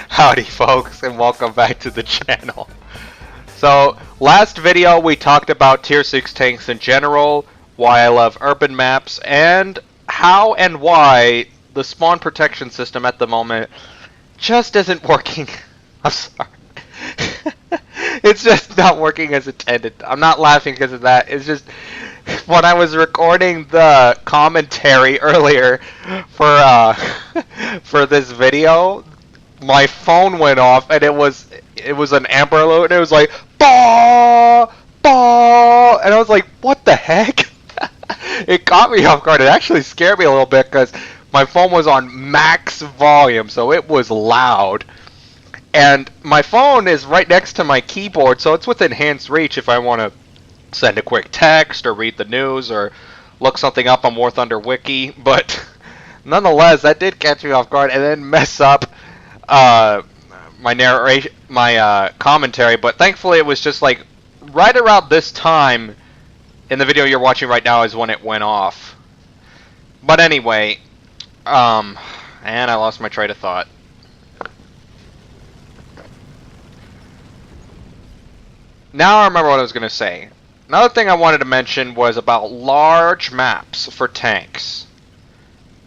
Howdy folks, and welcome back to the channel. So, last video we talked about tier 6 tanks in general, why I love urban maps, and how and why the spawn protection system at the moment just isn't working. I'm sorry. It's just not working as intended. I'm not laughing because of that. It's just when I was recording the commentary earlier for for this video, my phone went off and it was an Amber Alert and it was like bah bah, and I was like, what the heck? It caught me off guard. It actually scared me a little bit because my phone was on max volume, so it was loud. And my phone is right next to my keyboard, so it's within hand's reach if I want to send a quick text or read the news or look something up on War Thunder Wiki. But nonetheless, that did catch me off guard and then mess up my narration, my commentary. But thankfully, it was just like right around this time in the video you're watching right now is when it went off. But anyway, and I lost my train of thought. Now I remember what I was going to say. Another thing I wanted to mention was about large maps for tanks.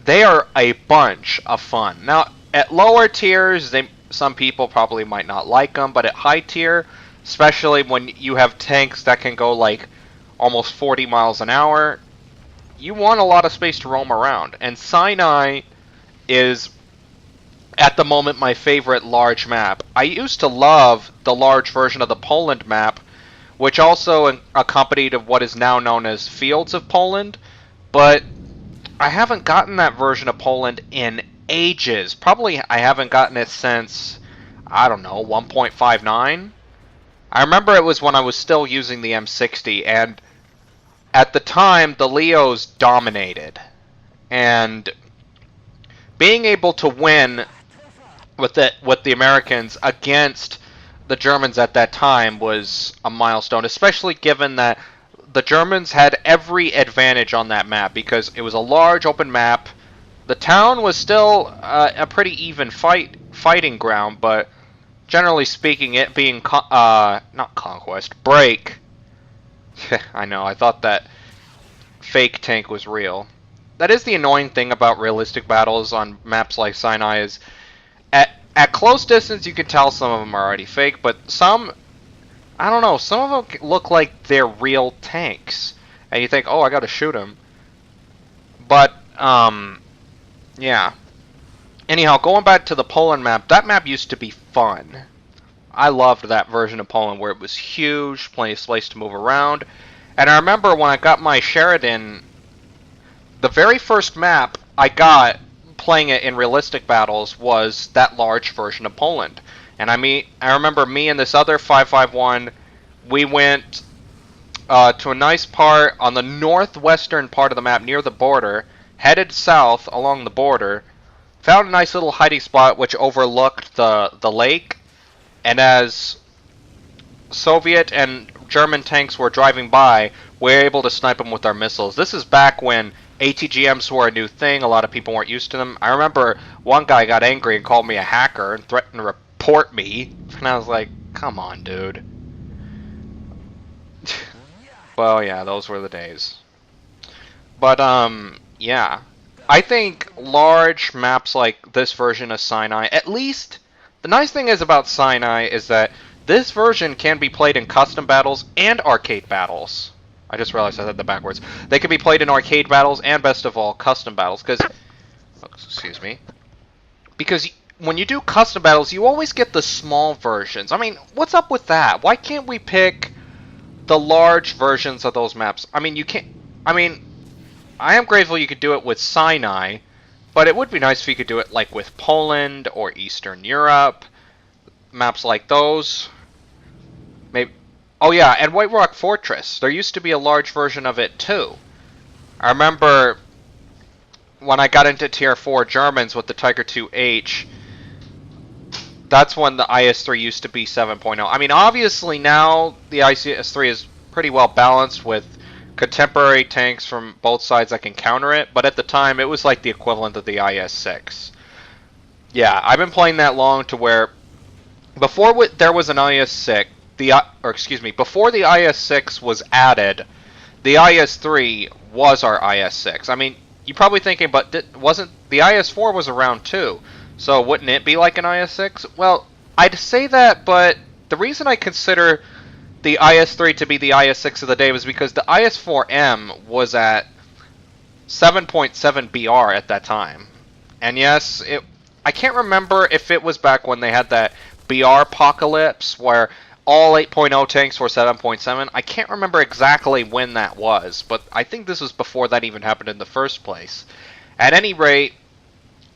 They are a bunch of fun. Now, at lower tiers, some people probably might not like them, but at high tier, especially when you have tanks that can go like almost 40 miles an hour, you want a lot of space to roam around. And Sinai is, at the moment, my favorite large map. I used to love the large version of the Poland map, which also accompanied of what is now known as Fields of Poland, but I haven't gotten that version of Poland in ages. Probably I haven't gotten it since, I don't know, 1.59. I remember it was when I was still using the M60, and at the time, the Leos dominated. And being able to win with the Americans against the Germans at that time was a milestone, especially given that the Germans had every advantage on that map because it was a large open map. The town was still a pretty even fighting ground, but generally speaking, it being not conquest, break. I know, I thought that fake tank was real. That is the annoying thing about realistic battles on maps like Sinai is at close distance you can tell some of them are already fake, but some, I don't know, some of them look like they're real tanks. And you think, oh, I gotta shoot them. But, yeah. Anyhow, going back to the Poland map, that map used to be fun. I loved that version of Poland where it was huge, plenty of space to move around. And I remember when I got my Sheridan, the very first map I got playing it in realistic battles was that large version of Poland. And I remember me and this other 551, we went to a nice part on the northwestern part of the map near the border, headed south along the border, found a nice little hiding spot which overlooked the lake, and as Soviet and German tanks were driving by, we were able to snipe them with our missiles. This is back when ATGMs were a new thing. A lot of people weren't used to them. I remember one guy got angry and called me a hacker and threatened to report me. And I was like, come on, dude. Well, yeah, those were the days. But, yeah. I think large maps like this version of Sinai, at least, the nice thing is about Sinai is that this version can be played in custom battles and arcade battles. I just realized I said that backwards. They can be played in arcade battles and, best of all, custom battles. Excuse me. Because when you do custom battles, you always get the small versions. I mean, what's up with that? Why can't we pick the large versions of those maps? I mean, you can't. I mean, I am grateful you could do it with Sinai, but it would be nice if you could do it like with Poland or Eastern Europe. Maps like those. Maybe. Oh yeah, and White Rock Fortress. There used to be a large version of it too. I remember when I got into Tier 4 Germans with the Tiger 2H, that's when the IS-3 used to be 7.0. I mean, obviously now the IS-3 is pretty well balanced with contemporary tanks from both sides that can counter it, but at the time it was like the equivalent of the IS-6. Yeah, I've been playing that long to where before there was an IS-6, or excuse me, before the IS-6 was added, the IS-3 was our IS-6. I mean, you're probably thinking, but wasn't the IS-4 was around too? So wouldn't it be like an IS-6? Well, I'd say that, but the reason I consider the IS-3 to be the IS-6 of the day was because the IS-4M was at 7.7 BR at that time. And yes, I can't remember if it was back when they had that BR apocalypse where all 8.0 tanks were 7.7. I can't remember exactly when that was, but I think this was before that even happened in the first place. At any rate,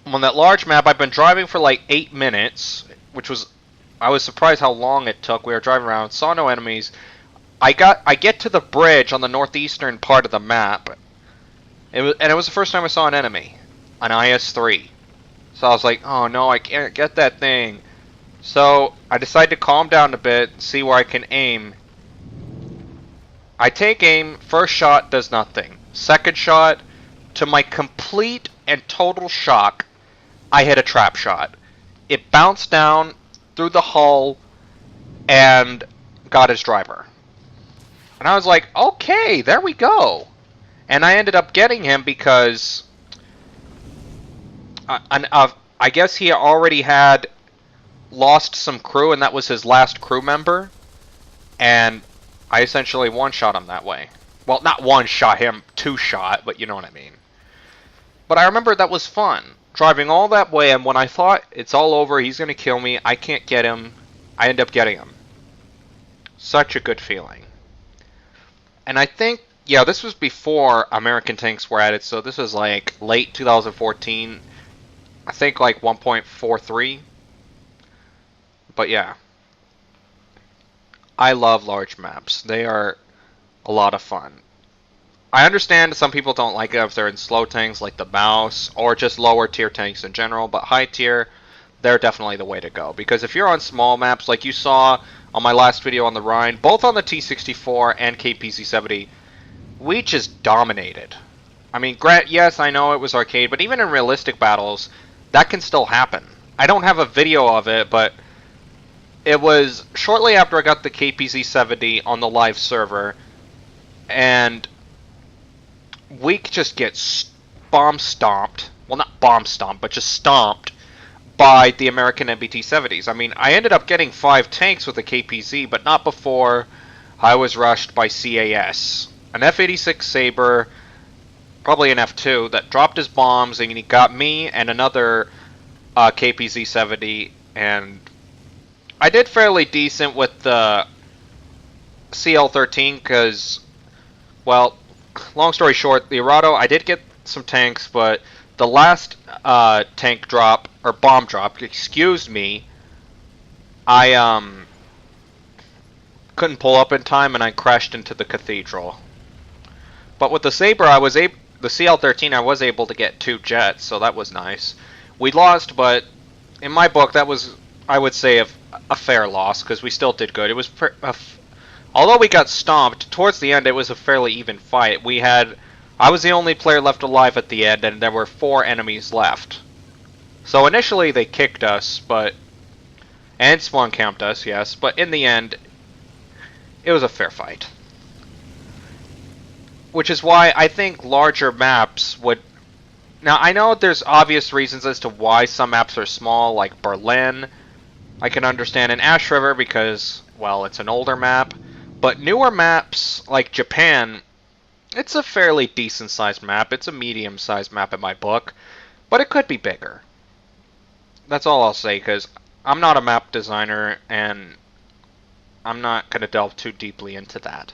on that large map, I've been driving for like 8 minutes, which was, I was surprised how long it took. We were driving around, saw no enemies. I get to the bridge on the northeastern part of the map, and it was the first time I saw an enemy, an IS-3. So I was like, oh no, I can't get that thing. So I decide to calm down a bit, see where I can aim. I take aim, first shot does nothing. Second shot, to my complete and total shock, I hit a trap shot. It bounced down through the hull and got his driver. And I was like, okay, there we go. And I ended up getting him because I guess he already had lost some crew, and that was his last crew member. And I essentially one-shot him that way. Well, not one-shot him, two-shot, but you know what I mean. But I remember that was fun. Driving all that way, and when I thought it's all over, he's going to kill me, I can't get him, I end up getting him. Such a good feeling. And I think, yeah, this was before American tanks were added, so this was like late 2014. I think like 1.43. But yeah. I love large maps. They are a lot of fun. I understand some people don't like it if they're in slow tanks like the Mouse, or just lower tier tanks in general, but high tier, they're definitely the way to go. Because if you're on small maps, like you saw on my last video on the Rhine, both on the T-64 and KPZ-70, we just dominated. I mean, yes, I know it was arcade, but even in realistic battles, that can still happen. I don't have a video of it, but it was shortly after I got the KPZ-70 on the live server, and we just get bomb stomped. Well, not bomb stomped, but just stomped by the American MBT-70s. I mean, I ended up getting 5 tanks with the KPZ, but not before I was rushed by CAS. An F-86 Sabre, probably an F-2, that dropped his bombs, and he got me and another KPZ-70, and I did fairly decent with the CL-13 because, well, long story short, the E.R.A, I did get some tanks, but the last tank drop, or bomb drop, excuse me, I couldn't pull up in time and I crashed into the cathedral. But with the Sabre, the CL-13, I was able to get 2 jets, so that was nice. We lost, but in my book, that was, I would say, a fair loss, because we still did good. It was, although we got stomped, towards the end it was a fairly even fight. I was the only player left alive at the end, and there were 4 enemies left. So initially they kicked us, and spawn camped us, yes, but in the end, it was a fair fight. Which is why I think larger maps would... Now, I know there's obvious reasons as to why some maps are small, like Berlin. I can understand in Ash River because, well, it's an older map. But newer maps, like Japan, it's a fairly decent-sized map. It's a medium-sized map in my book. But it could be bigger. That's all I'll say, because I'm not a map designer, and I'm not going to delve too deeply into that.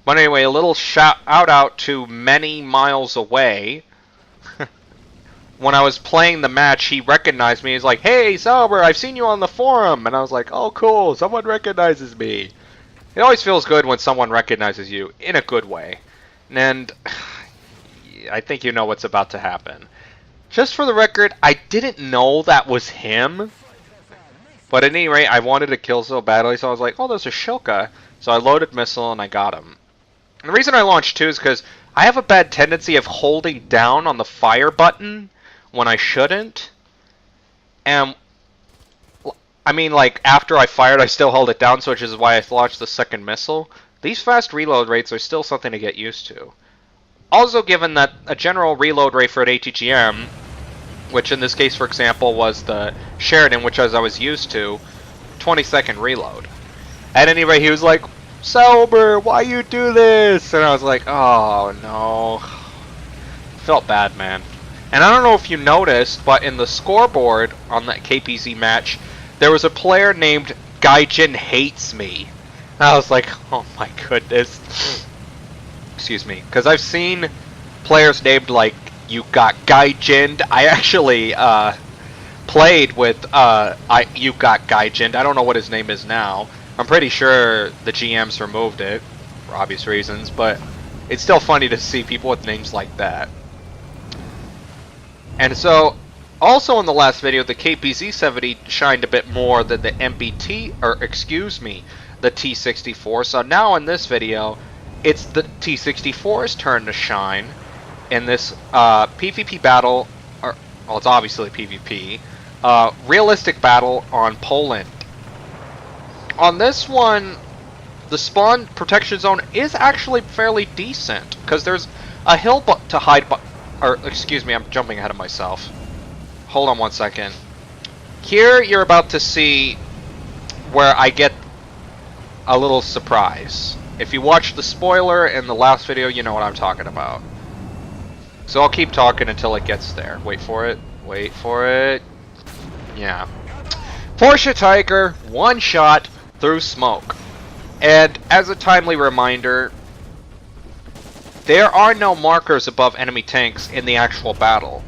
But anyway, a little shout out to Many Miles Away. When I was playing the match, he recognized me. He's like, "Hey, Sauber, I've seen you on the forum." And I was like, "Oh, cool, someone recognizes me." It always feels good when someone recognizes you in a good way. And I think you know what's about to happen. Just for the record, I didn't know that was him. But at any rate, I wanted to kill so badly, so I was like, "Oh, there's a Shilka." So I loaded missile and I got him. And the reason I launched 2 is because I have a bad tendency of holding down on the fire button when I shouldn't. And I mean, like, after I fired, I still held it down, so which is why I launched the second missile. These fast reload rates are still something to get used to. Also, given that a general reload rate for an ATGM, which in this case, for example, was the Sheridan, which as I was used to, 20-second reload. At any rate, he was like, Sauber, why you do this? And I was like, oh no. Felt bad, man. And I don't know if you noticed, but in the scoreboard on that KPZ match, there was a player named Gaijin Hates Me. And I was like, oh my goodness. Excuse me. Because I've seen players named like, you got Gaijin. I actually played with you got Gaijin. I don't know what his name is now. I'm pretty sure the GMs removed it for obvious reasons, but it's still funny to see people with names like that. And so, also in the last video, the KPZ-70 shined a bit more than the MBT, or excuse me, the T-64. So now in this video, it's the T-64's turn to shine in this PvP battle, or, well, it's obviously PvP, realistic battle on Poland. On this one, the spawn protection zone is actually fairly decent, because there's a hill to hide, or excuse me, I'm jumping ahead of myself. Hold on one second. Here you're about to see where I get a little surprise. If you watched the spoiler in the last video, you know what I'm talking about. So I'll keep talking until it gets there. Wait for it. Wait for it. Yeah. Porsche Tiger, one shot through smoke. And as a timely reminder, there are no markers above enemy tanks in the actual battle.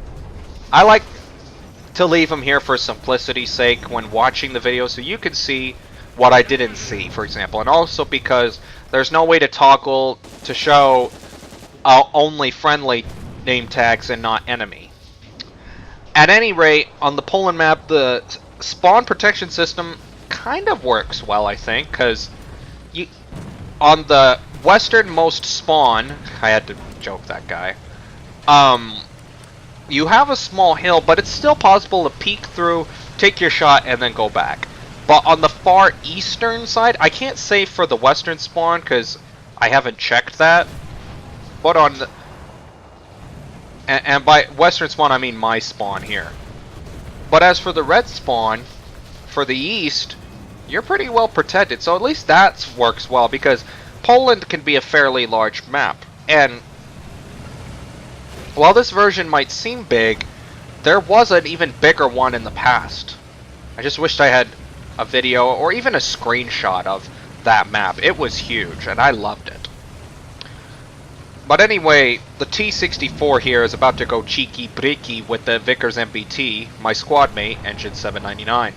I like to leave them here for simplicity's sake when watching the video so you can see what I didn't see, for example. And also because there's no way to toggle to show only friendly name tags and not enemy. At any rate, on the Poland map, the spawn protection system kind of works well, I think, because on the westernmost spawn, I had to joke that guy, you have a small hill, but it's still possible to peek through, take your shot, and then go back. But on the far eastern side, I can't say for the western spawn, because I haven't checked that, but on the... And by western spawn, I mean my spawn here. But as for the red spawn, for the east, you're pretty well protected. So at least that works well, because Poland can be a fairly large map. And while this version might seem big, there was an even bigger one in the past. I just wished I had a video or even a screenshot of that map. It was huge, and I loved it. But anyway, the T-64 here is about to go cheeky-breaky with the Vickers MBT, my squad mate, Engine 799.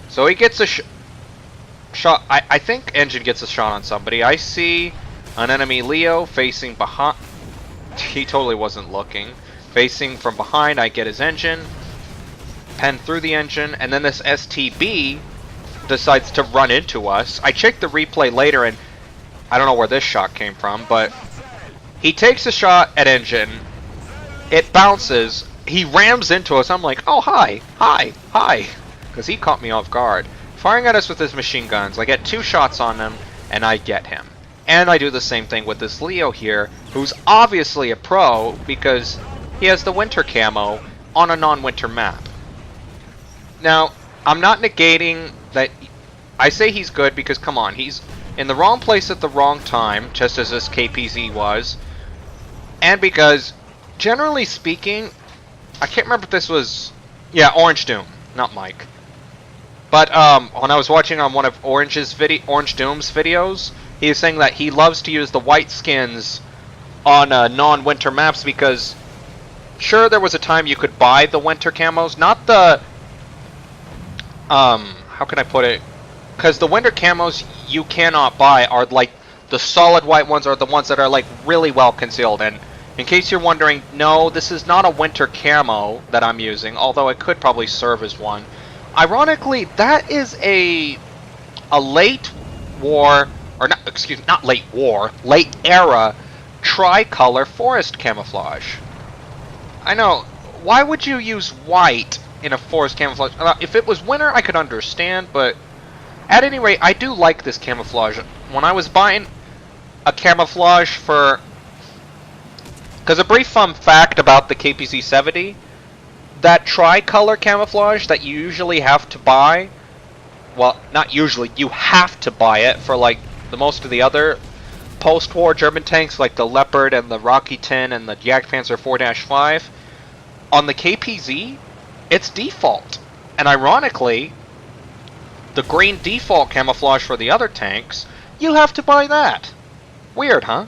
So he gets a shot. I think Engine gets a shot on somebody. I see an enemy Leo facing behind. He totally wasn't looking. Facing from behind, I get his engine. Pen through the engine, and then this STB decides to run into us. I checked the replay later, and I don't know where this shot came from, but he takes a shot at engine. It bounces. He rams into us. I'm like, oh, hi, hi, hi. Because he caught me off guard. Firing at us with his machine guns. I get 2 shots on him, and I get him. And I do the same thing with this Leo here, who's obviously a pro, because he has the winter camo on a non-winter map. Now, I'm not negating that. I say he's good because, come on, he's in the wrong place at the wrong time, just as this KPZ was. And because, generally speaking, I can't remember if this was... Yeah, Orange Doom, not Mike. But when I was watching on one of Orange Doom's videos, he was saying that he loves to use the white skins on non-winter maps because, sure, there was a time you could buy the winter camos, not the... how can I put it? Because the winter camos you cannot buy are like the solid white ones, are the ones that are like really well concealed. And in case you're wondering, no, this is not a winter camo that I'm using, although it could probably serve as one. Ironically, that is a late war, or not, excuse me, not late war, late era tricolor forest camouflage. I know, why would you use white in a forest camouflage. If it was winter, I could understand, but at any rate, I do like this camouflage. When I was buying a camouflage for... Because a brief fun fact about the KPZ-70, that tricolor camouflage that you usually have to buy, well, not usually, you have to buy it for like the most of the other post-war German tanks, like the Leopard and the Rocky 10 and the Jagdpanzer 4-5, on the KPZ, it's default. And ironically, the green default camouflage for the other tanks, you have to buy that. Weird, huh?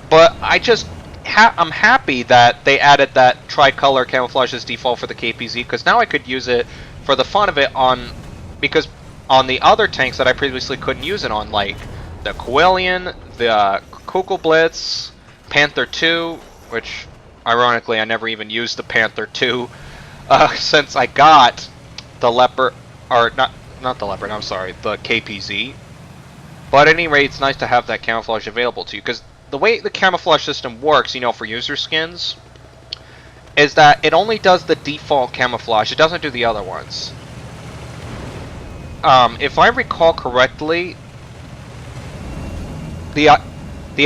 But I just, I'm happy that they added that tricolor camouflage as default for the KPZ, because now I could use it for the fun of it on, because on the other tanks that I previously couldn't use it on, like the Quillian, the Kugelblitz, Panther 2, which ironically I never even used the Panther 2 since I got the Leopard, or not the Leopard, I'm sorry, the KPZ. But at any rate, it's nice to have that camouflage available to you, because the way the camouflage system works, you know, for user skins, is that it only does the default camouflage, it doesn't do the other ones. If I recall correctly, the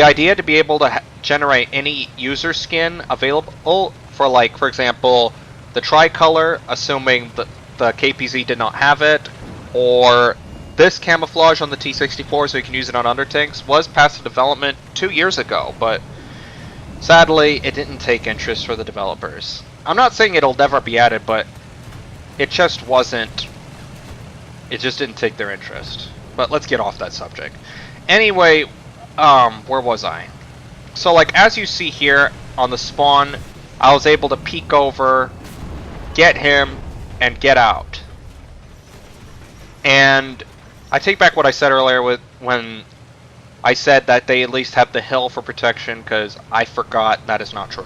idea to be able to generate any user skin available for, like, for example, the tricolor, assuming the KPZ did not have it, or this camouflage on the T-64 so you can use it on under tanks, was past development 2 years ago, but sadly it didn't take interest for the developers. I'm not saying it'll never be added, but it just wasn't, it just didn't take their interest. But let's get off that subject. Anyway, where was I? So, like, as you see here on the spawn, I was able to peek over, get him, and get out. And I take back what I said earlier when I said that they at least have the hill for protection, because I forgot that is not true.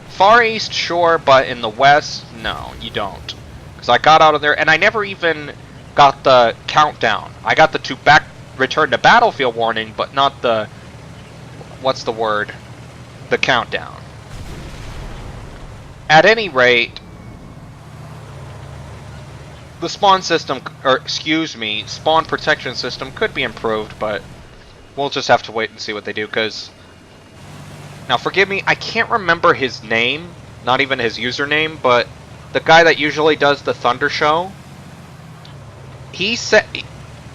Far East, sure, but in the West, no, you don't. Because I got out of there, and I never even got the countdown. I got the return to battlefield warning, but not the, what's the word? The countdown. At any rate, the spawn system, or excuse me, spawn protection system could be improved, but we'll just have to wait and see what they do, because... Now, forgive me, I can't remember his name, not even his username, but the guy that usually does the Thunder Show, he said...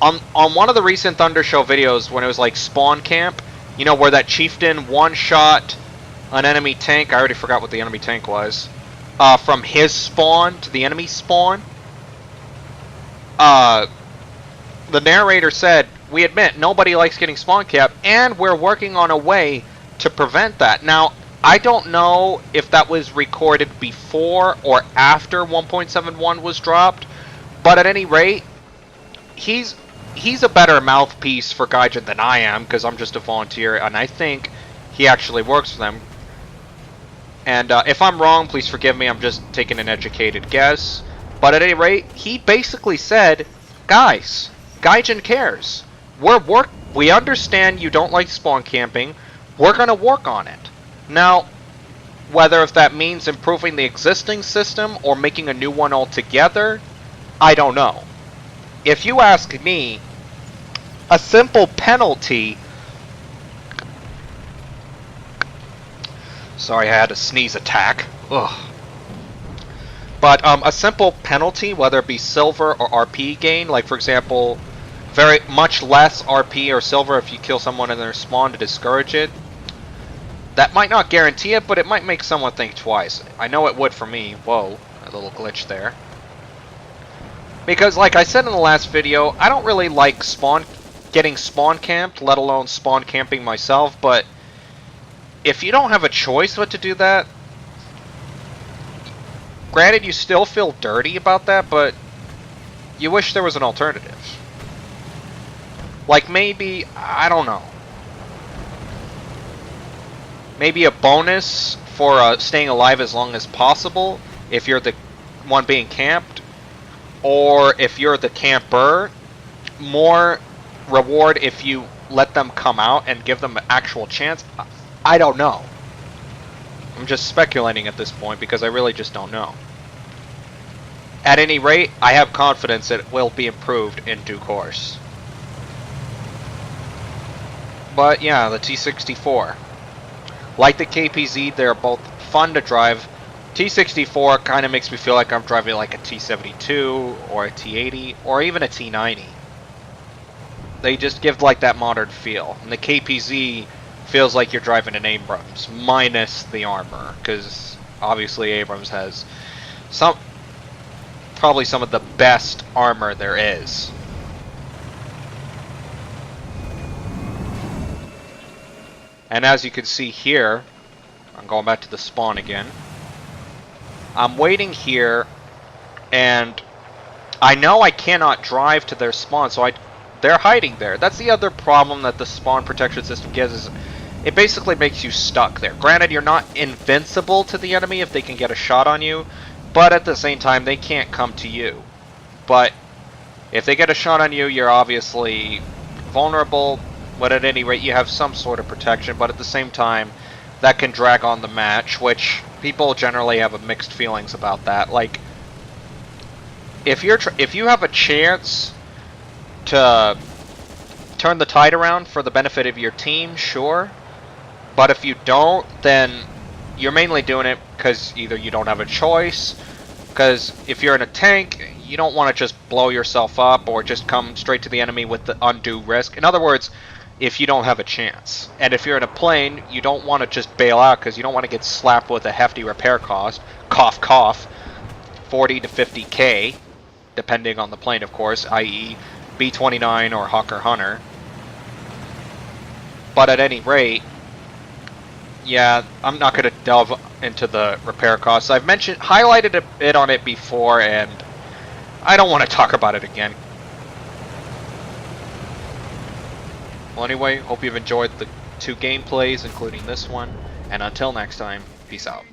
On one of the recent Thunder Show videos, when it was like spawn camp, you know, where that chieftain one-shot an enemy tank, I already forgot what the enemy tank was, from his spawn to the enemy spawn, the narrator said, we admit nobody likes getting spawn capped, and we're working on a way to prevent that. Now, I don't know if that was recorded before or after 1.71 was dropped, but at any rate, he's a better mouthpiece for Gaijin than I am, because I'm just a volunteer, and I think he actually works for them. And if I'm wrong, please forgive me, I'm just taking an educated guess. But at any rate, he basically said, guys, Gaijin cares. We understand you don't like spawn camping. We're going to work on it. Now, whether if that means improving the existing system or making a new one altogether, I don't know. If you ask me, a simple penalty... Sorry, I had a sneeze attack. Ugh. But a simple penalty, whether it be silver or RP gain, like for example, very much less RP or silver if you kill someone in their spawn to discourage it, that might not guarantee it, but it might make someone think twice. I know it would for me. Whoa, a little glitch there. Because, like I said in the last video, I don't really like getting spawn camped, let alone spawn camping myself, but if you don't have a choice but to do that, granted you still feel dirty about that, but you wish there was an alternative. Like maybe, I don't know, maybe a bonus for staying alive as long as possible if you're the one being camped, or if you're the camper, more reward if you let them come out and give them an actual chance. I don't know. I'm just speculating at this point because I really just don't know. At any rate, I have confidence it will be improved in due course. But yeah, the T64. Like the KPZ, they're both fun to drive. T64 kind of makes me feel like I'm driving like a T72 or a T80 or even a T90. They just give like that modern feel. And the KPZ feels like you're driving an Abrams, minus the armor, because obviously Abrams has probably some of the best armor there is. And as you can see here, I'm going back to the spawn again. I'm waiting here, and I know I cannot drive to their spawn, so they're hiding there. That's the other problem that the spawn protection system gives, is it basically makes you stuck there. Granted, you're not invincible to the enemy if they can get a shot on you, but at the same time, they can't come to you. But if they get a shot on you, you're obviously vulnerable, but at any rate, you have some sort of protection, but at the same time, that can drag on the match, which people generally have mixed feelings about that. Like, if you have a chance to turn the tide around for the benefit of your team, sure. But if you don't, then you're mainly doing it because either you don't have a choice, because if you're in a tank, you don't want to just blow yourself up or just come straight to the enemy with the undue risk. In other words, if you don't have a chance. And if you're in a plane, you don't want to just bail out because you don't want to get slapped with a hefty repair cost. Cough, cough. 40 to 50k, depending on the plane, of course, i.e. B-29 or Hawker Hunter. But at any rate, yeah, I'm not going to delve into the repair costs. I've highlighted a bit on it before, and I don't want to talk about it again. Well, anyway, hope you've enjoyed the 2 gameplays, including this one, and until next time, peace out.